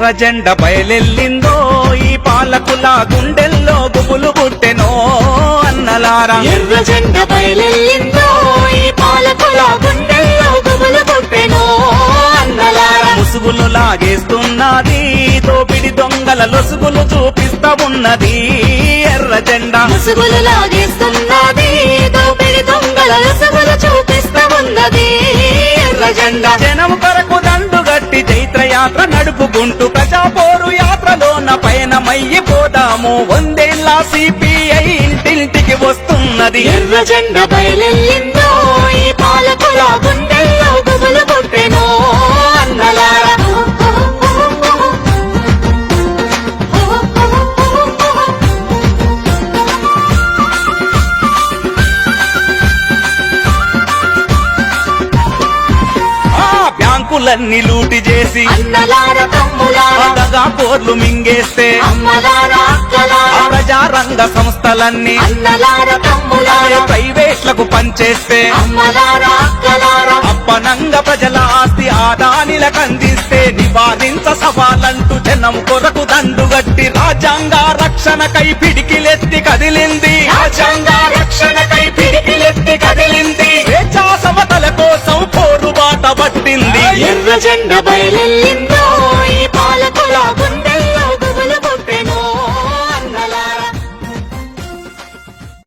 ఎర్ర జెండ బయలెల్లిందో ఈ పాలకుల గుండెల్లో గుబులు పుట్టెనో అన్నలారా. ఎర్ర జెండ బయలెల్లిందో ఈ పాలకుల గుండెల్లో గుబులు పుట్టెనో అన్నలారా. ముసుగులు లాగేస్తున్నది దోపిడి దొంగల లొసుగులు చూపిస్తా ఉన్నది ఎర్ర జెండ. ముసుగులు లాగేస్తున్నది దోపిడి దొంగల లొసుగులు చూపిస్తా ఉన్నది ఎర్ర జెండ. జనం కొరకు దండుగట్టి చైత్రయాత్ర నడుపుకుంటూ ప్రజాపోరు యాత్రలోన పయనమయ్యి పోదాము. 100 ఏళ్ల సిపిఐ ఇంటింటికి వస్తున్నది. ఎర్ర జెండ బయలెల్లిందో ఈ పాలకుల గుండెల్లో గుబులు పుట్టెనో అన్నలారా. బ్యాంకులన్నీ లూటి చేసి అన్నలారా తమ్ములారా దగా పోర్లు మింగేస్తే అమ్మలారా అక్కలారా ప్రజారంగ సంస్థలన్నీ అన్నలారా తమ్ములారా ప్రైవేట్లకు పనిచేస్తే అమ్మలారా అక్కలారా అప్పనంగా ప్రజల ఆస్తి ఆదానిలకు అందిస్తే నివారించ సవాలంటూ జనం కొరకు దండుగట్టి రాజ్యాంగ రక్షణకై పిడికిలెత్తి కదిలింది. రాజ్యాంగ రక్షణకై పిడికిలెత్తి కదిలింది. స్వేచ్ఛా సమతల కోసం పోరుబాట పట్టింది. ఎర్ర జెండ బయలెల్లింది